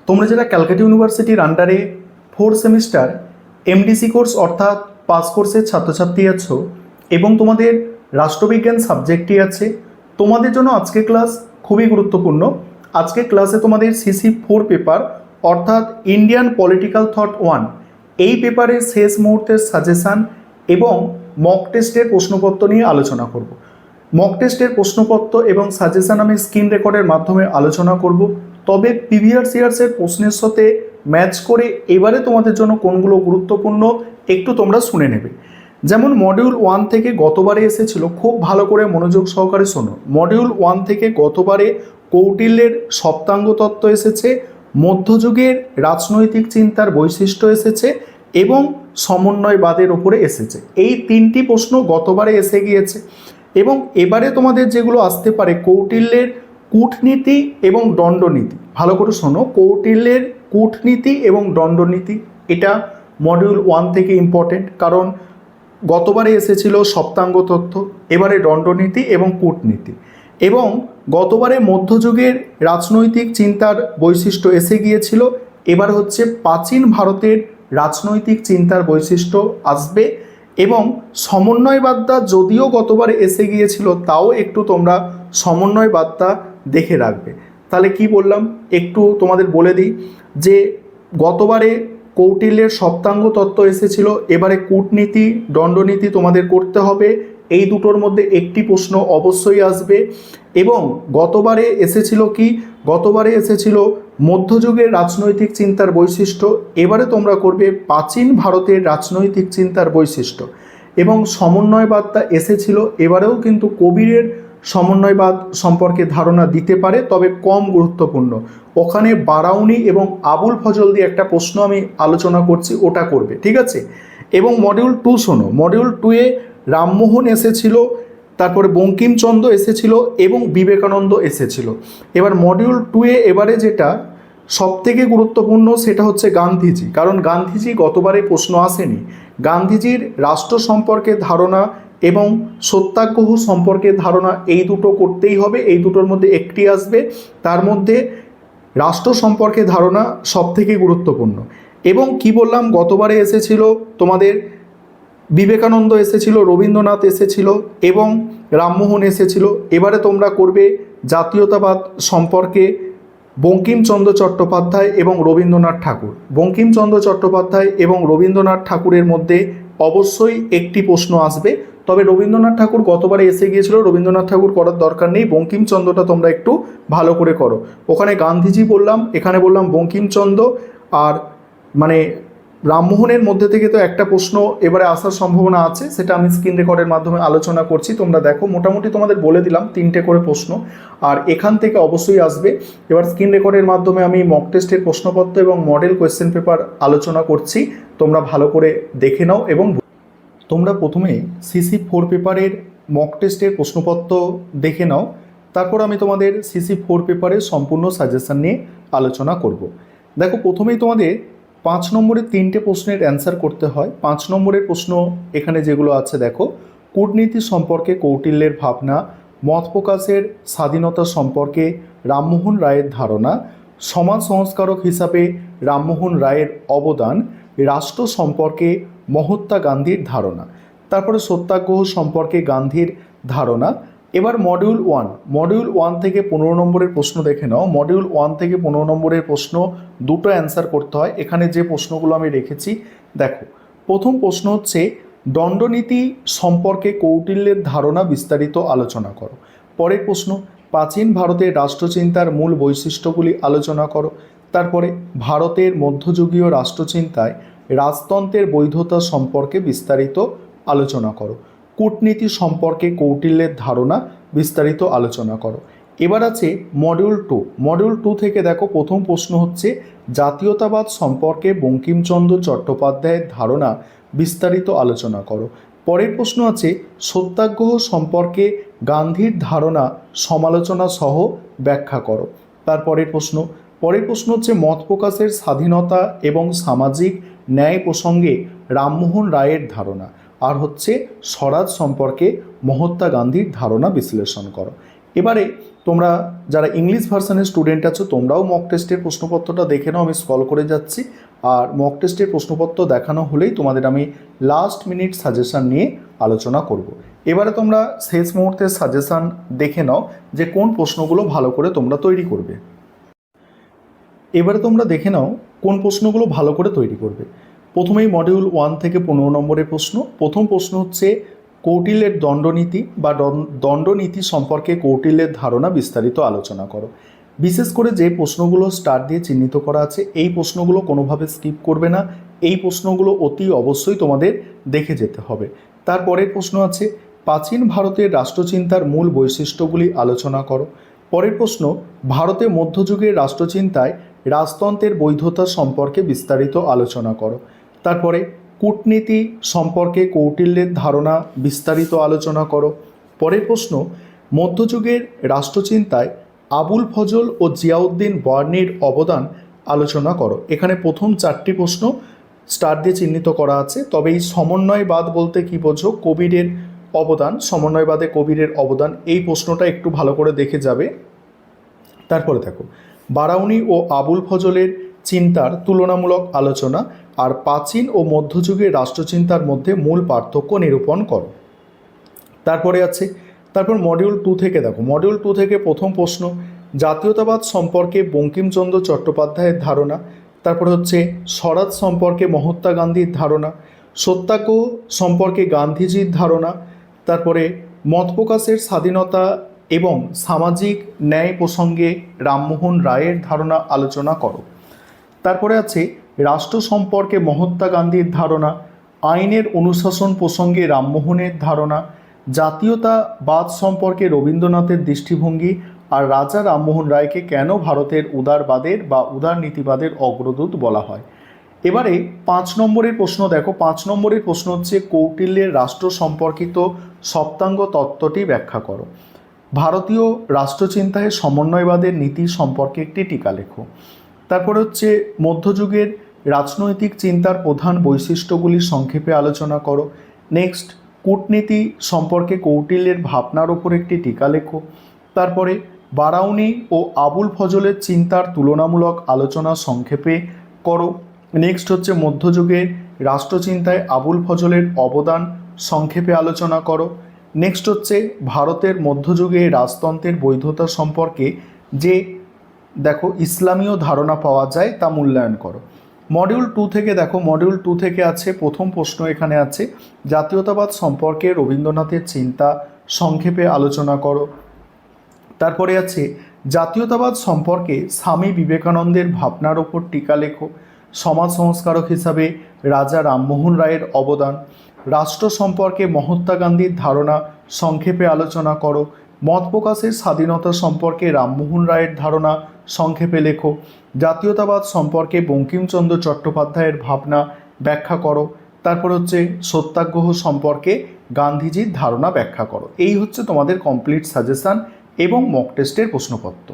তোমরা যারা ক্যালকাটা ইউনিভার্সিটির আন্ডারে 4 সেমিস্টার এমডিসি কোর্স অর্থাৎ পাস কোর্সের ছাত্রছাত্রী আছো এবং তোমাদের রাষ্ট্রবিজ্ঞান সাবজেক্টটি আছে, তোমাদের জন্য আজকের ক্লাস খুবই গুরুত্বপূর্ণ। আজকের ক্লাসে তোমাদের CC4 পেপার অর্থাৎ ইন্ডিয়ান পলিটিক্যাল থট 1 এই পেপারের শেষ মুহূর্তের সাজেশান এবং মক টেস্টের প্রশ্নপত্র নিয়ে আলোচনা করব। মক টেস্টের প্রশ্নপত্র এবং সাজেশান আমি স্ক্রিন রেকর্ডের মাধ্যমে আলোচনা করব। তবে প্রিভিয়াস ইয়ার্সের প্রশ্নের সাথে ম্যাচ করে এবারে তোমাদের জন্য কোনগুলো গুরুত্বপূর্ণ একটু তোমরা শুনে নেবে। যেমন মডিউল 1 থেকে গতবারে এসেছিল, খুব ভালো করে মনোযোগ সহকারে শোনো। মডিউল 1 থেকে গতবারে কৌটিল্যের সপ্তাঙ্গ তত্ত্ব এসেছে, মধ্যযুগের রাজনৈতিক চিন্তার বৈশিষ্ট্য এসেছে এবং সমন্বয়বাদের ওপরে এসেছে। এই 3টি প্রশ্ন গতবারে এসে গিয়েছে এবং এবারে তোমাদের যেগুলো আসতে পারে কৌটিল্যের কূটনীতি এবং দণ্ডনীতি। ভালো করে শোনো, কৌটিল্যের কূটনীতি এবং দণ্ডনীতি এটা মডিউল 1 থেকে ইম্পর্টেন্ট, কারণ গতবারে এসেছিল সপ্তাঙ্গ তত্ত্ব, এবারে দণ্ডনীতি এবং কূটনীতি। এবং গতবারে মধ্যযুগের রাজনৈতিক চিন্তার বৈশিষ্ট্য এসে গিয়েছিল, এবার হচ্ছে প্রাচীন ভারতের রাজনৈতিক চিন্তার বৈশিষ্ট্য আসবে। এবং সমন্বয়বাদটা যদিও গতবারে এসে গিয়েছিল, তাও একটু তোমরা সমন্বয়বাদটা দেখে রাখবে। তাহলে কি বললাম একটু তোমাদের বলে দিই যে গতবারে কৌটিল্যের সপ্তাঙ্গ তত্ত্ব এসেছিল, এবারে কূটনীতি দণ্ডনীতি তোমাদের করতে হবে। এই দুটোর মধ্যে একটি প্রশ্ন অবশ্যই আসবে। এবং গতবারে এসেছিল কি, গতবারে এসেছিল মধ্যযুগের রাজনৈতিক চিন্তার বৈশিষ্ট্য, এবারে তোমরা করবে প্রাচীন ভারতের রাজনৈতিক চিন্তার বৈশিষ্ট্য। এবং সমন্বয়বাদটা এসেছিল, এবারেও কিন্তু কবিরের সমন্বয়বাদ সম্পর্কে ধারণা দিতে পারে, তবে কম গুরুত্বপূর্ণ। ওখানে বারাউনি এবং আবুল ফজল দিয়ে একটা প্রশ্ন আমি আলোচনা করছি, ওটা করবে, ঠিক আছে। এবং মডিউল 2 শোনো, মডিউল 2-এ রামমোহন এসেছিল, তারপরে বঙ্কিমচন্দ্র এসেছিল এবং বিবেকানন্দ এসেছিল। এবার মডিউল 2-এ এবারে যেটা সবথেকে গুরুত্বপূর্ণ সেটা হচ্ছে গান্ধীজি, কারণ গান্ধীজি গতবারে প্রশ্ন আসেনি। গান্ধীজির রাষ্ট্র সম্পর্কে ধারণা এবং সত্যাগ্রহ সম্পর্কে ধারণা এই দুটো করতেই হবে, এই দুটোর মধ্যে একটি আসবে। তার মধ্যে রাষ্ট্র সম্পর্কে ধারণা সবথেকে গুরুত্বপূর্ণ। এবং কি বললাম, গতবারে এসেছিল তোমাদের বিবেকানন্দ এসেছিল, রবীন্দ্রনাথ এসেছিল এবং রামমোহন এসেছিল। এবারে তোমরা করবে জাতীয়তাবাদ সম্পর্কে বঙ্কিমচন্দ্র চট্টোপাধ্যায় এবং রবীন্দ্রনাথ ঠাকুর। বঙ্কিমচন্দ্র চট্টোপাধ্যায় এবং রবীন্দ্রনাথ ঠাকুরের মধ্যে অবশ্যই একটি প্রশ্ন আসবে। তবে রবীন্দ্রনাথ ঠাকুর গতবারে এসে গিয়েছিল, রবীন্দ্রনাথ ঠাকুর করার দরকার নেই, বঙ্কিমচন্দ্রটা তোমরা একটু ভালো করে করো। ওখানে গান্ধীজি বললাম, এখানে বললাম বঙ্কিমচন্দ্র, আর মানে রামমোহনের মধ্যে থেকে তো একটা প্রশ্ন এবারে আসার সম্ভাবনা আছে, সেটা আমি স্ক্রিন রেকর্ডের মাধ্যমে আলোচনা করছি, তোমরা দেখো। মোটামুটি তোমাদের বলে দিলাম 3টে করে প্রশ্ন, আর এখান থেকে অবশ্যই আসবে। এবার স্ক্রিন রেকর্ডের মাধ্যমে আমি মক টেস্টের প্রশ্নপত্র এবং মডেল কোয়েশ্চেন পেপার আলোচনা করছি, তোমরা ভালো করে দেখে নাও। এবং তোমরা প্রথমে CC4 পেপারের মক টেস্টের প্রশ্নপত্র দেখে নাও, তারপর আমি তোমাদের CC4 পেপারের সম্পূর্ণ সাজেশন নিয়ে আলোচনা করব। দেখো, প্রথমেই তোমাদের 5 নম্বরের 3টে প্রশ্নের অ্যান্সার করতে হয়। 5 নম্বরের প্রশ্ন এখানে যেগুলো আছে দেখো, কূটনীতি সম্পর্কে কৌটিল্যের ভাবনা, মত প্রকাশের স্বাধীনতা সম্পর্কে রামমোহন রায়ের ধারণা, সমাজ সংস্কারক হিসাবে রামমোহন রায়ের অবদান, রাষ্ট্র সম্পর্কে মহাত্মা গান্ধীর ধারণা, তারপরে সত্যাগ্রহ সম্পর্কে গান্ধীর ধারণা। এবার মডিউল 1, মডিউল 1 থেকে 15 নম্বরের প্রশ্ন দেখে নাও। মডিউল 1 থেকে 15 নম্বরের প্রশ্ন দুটো অ্যান্সার করতে হয়। এখানে যে প্রশ্নগুলো আমি রেখেছি দেখো, প্রথম প্রশ্ন হচ্ছে দণ্ডনীতি সম্পর্কে কৌটিল্যের ধারণা বিস্তারিত আলোচনা করো। পরের প্রশ্ন, প্রাচীন ভারতের রাষ্ট্রচিন্তার মূল বৈশিষ্ট্যগুলি আলোচনা করো। তারপরে ভারতের মধ্যযুগীয় রাষ্ট্রচিন্তায় রাজতন্ত্রের বৈধতা সম্পর্কে বিস্তারিত আলোচনা করো। কূটনীতি সম্পর্কে কৌটিল্যের ধারণা বিস্তারিত আলোচনা করো। এবার আছে মডিউল 2, মডিউল 2 থেকে দেখো প্রথম প্রশ্ন হচ্ছে জাতীয়তাবাদ সম্পর্কে বঙ্কিমচন্দ্র চট্টোপাধ্যায়ের ধারণা বিস্তারিত আলোচনা করো। পরের প্রশ্ন আছে সত্যাগ্রহ সম্পর্কে গান্ধীর ধারণা সমালোচনা সহ ব্যাখ্যা করো। তারপরের প্রশ্ন, পরের প্রশ্ন হচ্ছে মত প্রকাশের স্বাধীনতা এবং সামাজিক ন্যায় প্রসঙ্গে রামমোহন রায়ের ধারণা, আর হচ্ছে স্বরাজ সম্পর্কে মহাত্মা গান্ধীর ধারণা বিশ্লেষণ করো। এবারে তোমরা যারা ইংলিশ ভার্সনের স্টুডেন্ট আছো তোমরাও মক টেস্টের প্রশ্নপত্রটা দেখে নাও, আমি স্ক্রল করে যাচ্ছি। আর মক টেস্টের প্রশ্নপত্র দেখানো হলেই তোমাদের আমি লাস্ট মিনিট সাজেশান নিয়ে আলোচনা করব। এবারে তোমরা শেষ মুহূর্তের সাজেশান দেখে নাও যে কোন প্রশ্নগুলো ভালো করে তোমরা তৈরি করবে। এবারে তোমরা দেখে নাও কোন প্রশ্নগুলো ভালো করে তৈরি করবে। প্রথমেই মডিউল 1 থেকে 15 নম্বরের প্রশ্ন। প্রথম প্রশ্ন হচ্ছে কৌটিল্যের দণ্ডনীতি বা দণ্ডনীতি সম্পর্কে কৌটিল্যের ধারণা বিস্তারিত আলোচনা করো। বিশেষ করে যে প্রশ্নগুলো স্টার দিয়ে চিহ্নিত করা আছে এই প্রশ্নগুলো কোনোভাবে স্কিপ করবে না, এই প্রশ্নগুলো অতি অবশ্যই তোমাদের দেখে যেতে হবে। তারপরের প্রশ্ন আছে প্রাচীন ভারতের রাষ্ট্রচিন্তার মূল বৈশিষ্ট্যগুলি আলোচনা করো। পরের প্রশ্ন ভারতে মধ্যযুগের রাষ্ট্রচিন্তায় রাজতন্ত্রের বৈধতা সম্পর্কে বিস্তারিত আলোচনা করো। তারপরে কূটনীতি সম্পর্কে কৌটিল্যের ধারণা বিস্তারিত আলোচনা করো। পরের প্রশ্ন মধ্যযুগের রাষ্ট্রচিন্তায় আবুল ফজল ও জিয়াউদ্দিন বার্নির অবদান আলোচনা করো। এখানে প্রথম 4টি প্রশ্ন স্টার দিয়ে চিহ্নিত করা আছে, তবে এই সমন্বয়বাদ বলতে কি বোঝো, কবিরের অবদান, সমন্বয়বাদে কবিরের অবদান, এই প্রশ্নটা একটু ভালো করে দেখে যাবে। তারপরে দেখো বারাউনি ও আবুল ফজলের চিন্তার তুলনামূলক আলোচনা আর প্রাচীন ও মধ্যযুগের রাষ্ট্রচিন্তার মধ্যে মূল পার্থক্য নিরূপণ করো। তারপর মডিউল 2 থেকে দেখো, মডিউল 2 থেকে প্রথম প্রশ্ন জাতীয়তাবাদ সম্পর্কে বঙ্কিমচন্দ্র চট্টোপাধ্যায়ের ধারণা। তারপর হচ্ছে স্বরাজ সম্পর্কে মহাত্মা গান্ধীর ধারণা, সত্যাগ্রহ সম্পর্কে গান্ধীজির ধারণা, তারপরে মত প্রকাশের স্বাধীনতা এবং সামাজিক ন্যায় প্রসঙ্গে রামমোহন রায়ের ধারণা আলোচনা করো। তারপরে আছে রাষ্ট্র সম্পর্কে মহাত্মা গান্ধীর ধারণা, আইনের অনুশাসন প্রসঙ্গে রামমোহনের ধারণা, জাতীয়তাবাদ সম্পর্কে রবীন্দ্রনাথের দৃষ্টিভঙ্গি, আর রাজা রামমোহন রায়কে কেন ভারতের উদারবাদের বা উদারনীতিবাদের অগ্রদূত বলা হয়। এবারে 5 নম্বরের প্রশ্ন দেখো, 5 নম্বরের প্রশ্ন হচ্ছে কৌটিল্যের রাষ্ট্র সম্পর্কিত সপ্তাঙ্গ তত্ত্বটি ব্যাখ্যা করো। ভারতীয় রাষ্ট্রচিন্তায় সমন্বয়বাদের নীতি সম্পর্কে একটি টিকা লেখো। তারপরে হচ্ছে মধ্যযুগের রাজনৈতিক চিন্তার প্রধান বৈশিষ্ট্যগুলি সংক্ষেপে আলোচনা করো। নেক্সট কূটনীতি সম্পর্কে কৌটিল্যের ভাবনার ওপর একটি টিকা লেখো। তারপরে বারাউনি ও আবুল ফজলের চিন্তার তুলনামূলক আলোচনা সংক্ষেপে করো। নেক্সট হচ্ছে মধ্যযুগের রাষ্ট্রচিন্তায় আবুল ফজলের অবদান সংক্ষেপে আলোচনা করো। নেক্সট হচ্ছে ভারতের মধ্যযুগে রাজতন্ত্রের বৈধতা সম্পর্কে যে দেখো ইসলামীয় ধারণা পাওয়া যায় তা মূল্যায়ন করো। মডিউল 2 থেকে দেখো, মডিউল 2 থেকে আছে প্রথম প্রশ্ন, এখানে আছে জাতীয়তাবাদ সম্পর্কে রবীন্দ্রনাথের চিন্তা সংক্ষেপে আলোচনা করো। তারপরে আছে জাতীয়তাবাদ সম্পর্কে স্বামী বিবেকানন্দের ভাবনার ওপর টিকা লেখো। সমাজ সংস্কারক হিসাবে রাজা রামমোহন রায়ের অবদান, রাষ্ট্র সম্পর্কে মহাত্মা গান্ধীর ধারণা সংক্ষেপে আলোচনা করো। মত প্রকাশের স্বাধীনতা সম্পর্কে রামমোহন রায়ের ধারণা সংক্ষেপে লেখো। জাতীয়তাবাদ সম্পর্কে বঙ্কিমচন্দ্র চট্টোপাধ্যায়ের ভাবনা ব্যাখ্যা করো। তারপর হচ্ছে সত্যাগ্রহ সম্পর্কে গান্ধীজির ধারণা ব্যাখ্যা করো। এই হচ্ছে তোমাদের কমপ্লিট সাজেশান এবং মক টেস্টের প্রশ্নপত্র।